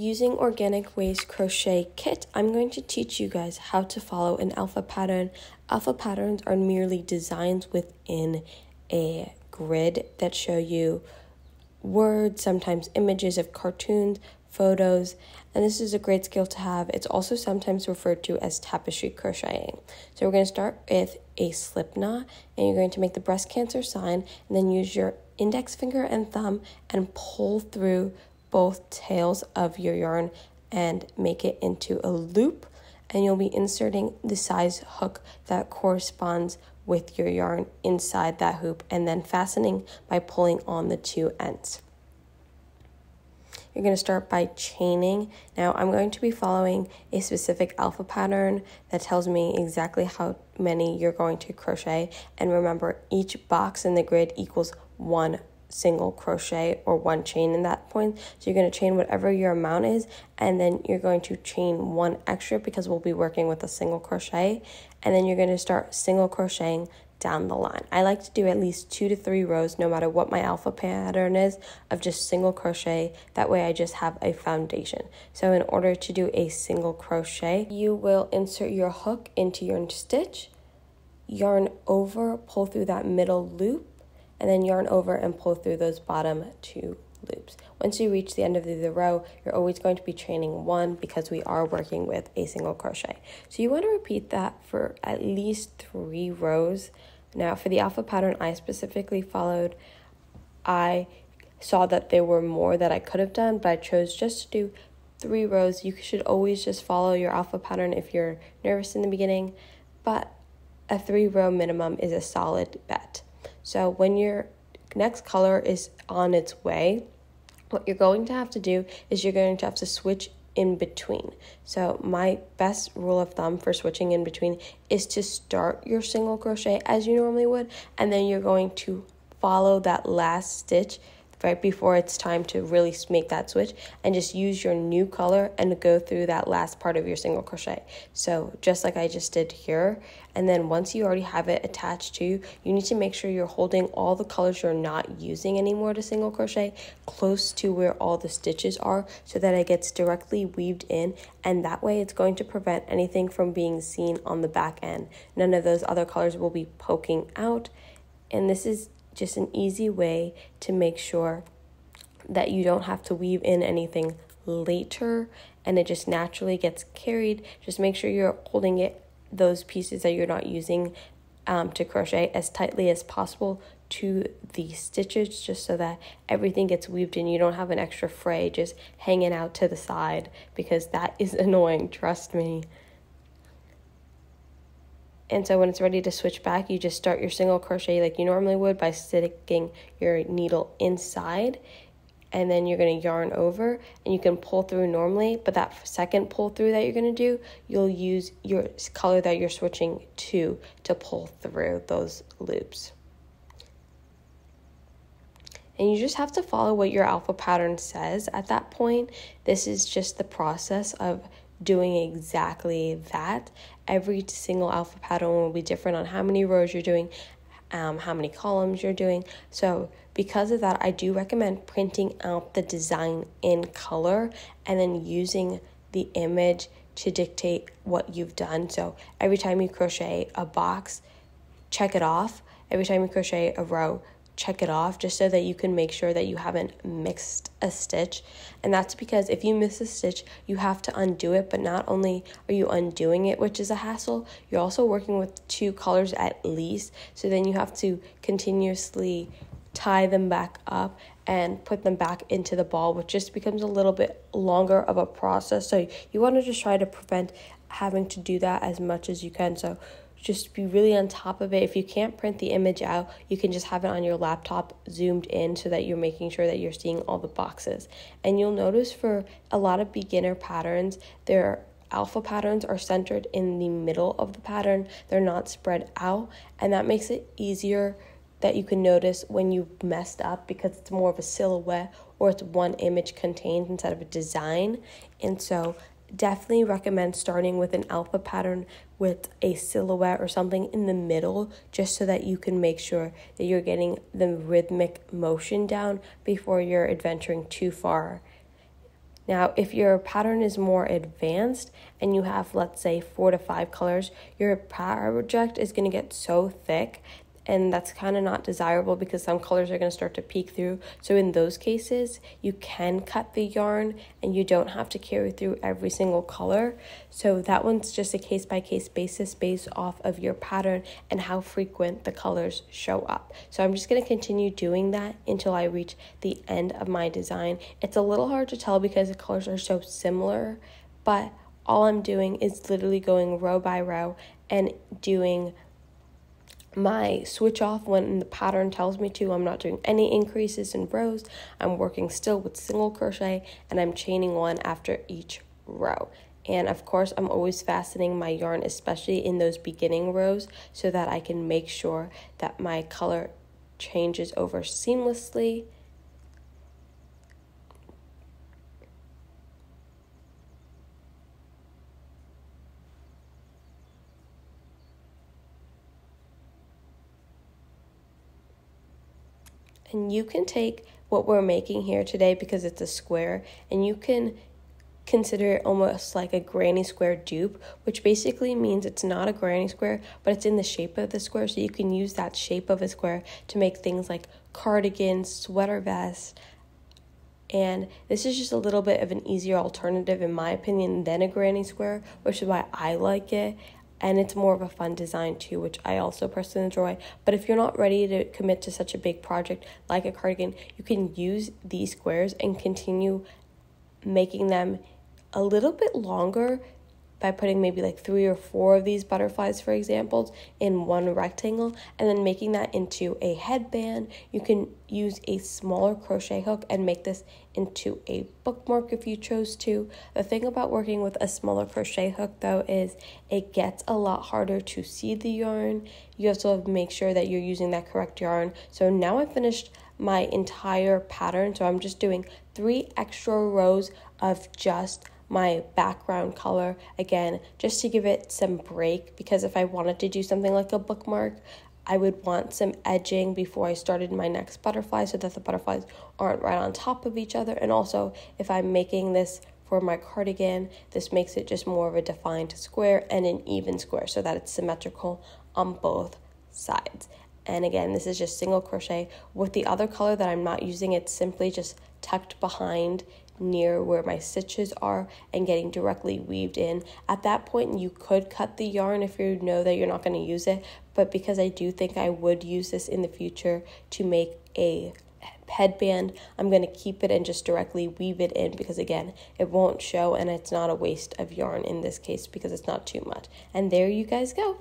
Using Organikway's crochet kit, I'm going to teach you guys how to follow an alpha pattern. Alpha patterns are merely designs within a grid that show you words, sometimes images of cartoons, photos, and this is a great skill to have. It's also sometimes referred to as tapestry crocheting. So we're going to start with a slip knot, and you're going to make the breast cancer sign, and then use your index finger and thumb and pull through both tails of your yarn and make it into a loop, and you'll be inserting the size hook that corresponds with your yarn inside that hoop and then fastening by pulling on the two ends. You're going to start by chaining. Now I'm going to be following a specific alpha pattern that tells me exactly how many you're going to crochet, and remember, each box in the grid equals one single crochet or one chain in that point. So you're going to chain whatever your amount is, and then you're going to chain one extra because we'll be working with a single crochet, and then you're going to start single crocheting down the line. I like to do at least 2 to 3 rows, no matter what my alpha pattern is, of just single crochet. That way I just have a foundation. So in order to do a single crochet, you will insert your hook into your stitch, yarn over, pull through that middle loop, and then yarn over and pull through those bottom 2 loops. Once you reach the end of the row, you're always going to be chaining 1 because we are working with a single crochet. So you want to repeat that for at least 3 rows. Now for the alpha pattern I specifically followed, I saw that there were more that I could have done, but I chose just to do 3 rows. You should always just follow your alpha pattern if you're nervous in the beginning, but a 3-row minimum is a solid bet. So when your next color is on its way, what you're going to have to do is you're going to have to switch in between. So my best rule of thumb for switching in between is to start your single crochet as you normally would, and then you're going to follow that last stitch right before it's time to really make that switch, and just use your new color and go through that last part of your single crochet. So just like I just did here, and then once you already have it attached to you, you need to make sure you're holding all the colors you're not using anymore to single crochet close to where all the stitches are, so that it gets directly weaved in, and that way it's going to prevent anything from being seen on the back end. None of those other colors will be poking out, and this is just an easy way to make sure that you don't have to weave in anything later and it just naturally gets carried. Just make sure you're holding it, those pieces that you're not using to crochet, as tightly as possible to the stitches, just so that everything gets weaved in. You don't have an extra fray just hanging out to the side, because that is annoying, trust me. And so when it's ready to switch back, you just start your single crochet like you normally would by sticking your needle inside, and then you're going to yarn over, and you can pull through normally, but that second pull through that you're going to do, you'll use your color that you're switching to pull through those loops. And you just have to follow what your alpha pattern says at that point. This is just the process of doing exactly that. Every single alpha pattern will be different on how many rows you're doing, how many columns you're doing. So because of that, I do recommend printing out the design in color and then using the image to dictate what you've done. So every time you crochet a box, check it off. Every time you crochet a row, check it off, just so that you can make sure that you haven't mixed a stitch. And that's because if you miss a stitch, you have to undo it, but not only are you undoing it, which is a hassle, you're also working with 2 colors at least, so then you have to continuously tie them back up and put them back into the ball, which just becomes a little bit longer of a process. So you want to just try to prevent having to do that as much as you can. So just be really on top of it. If you can't print the image out, you can just have it on your laptop zoomed in, so that you're making sure that you're seeing all the boxes. And you'll notice for a lot of beginner patterns, their alpha patterns are centered in the middle of the pattern. They're not spread out, and that makes it easier that you can notice when you messed up, because it's more of a silhouette, or it's one image contained instead of a design. And so definitely recommend starting with an alpha pattern with a silhouette or something in the middle, just so that you can make sure that you're getting the rhythmic motion down before you're adventuring too far. Now, if your pattern is more advanced and you have, let's say, 4 to 5 colors, your project is going to get so thick, and that's kind of not desirable because some colors are going to start to peek through. So in those cases, you can cut the yarn and you don't have to carry through every single color. So that one's just a case-by-case basis based off of your pattern and how frequent the colors show up. So I'm just going to continue doing that until I reach the end of my design. It's a little hard to tell because the colors are so similar, but all I'm doing is literally going row by row and doing my switch off when the pattern tells me to. I'm not doing any increases in rows. I'm working still with single crochet, and I'm chaining one after each row. And of course, I'm always fastening my yarn, especially in those beginning rows, so that I can make sure that my color changes over seamlessly. And you can take what we're making here today, because it's a square, and you can consider it almost like a granny square dupe, which basically means it's not a granny square, but it's in the shape of the square. So you can use that shape of a square to make things like cardigans, sweater vests. And this is just a little bit of an easier alternative, in my opinion, than a granny square, which is why I like it. And it's more of a fun design too, which I also personally enjoy. But if you're not ready to commit to such a big project like a cardigan, you can use these squares and continue making them a little bit longer by putting maybe like 3 or 4 of these butterflies, for example, in one rectangle, and then making that into a headband. You can use a smaller crochet hook and make this into a bookmark if you chose to. The thing about working with a smaller crochet hook, though, is it gets a lot harder to see the yarn. You have to make sure that you're using that correct yarn. So now I've finished my entire pattern, so I'm just doing 3 extra rows of just my background color, again, just to give it some break, because if I wanted to do something like a bookmark, I would want some edging before I started my next butterfly so that the butterflies aren't right on top of each other. And also, if I'm making this for my cardigan, this makes it just more of a defined square and an even square so that it's symmetrical on both sides. And again, this is just single crochet. With the other color that I'm not using, it's simply just tucked behind near where my stitches are and getting directly weaved in. At that point, you could cut the yarn if you know that you're not going to use it, but because I do think I would use this in the future to make a headband, I'm going to keep it and just directly weave it in, because again, it won't show and it's not a waste of yarn in this case because it's not too much. And there you guys go.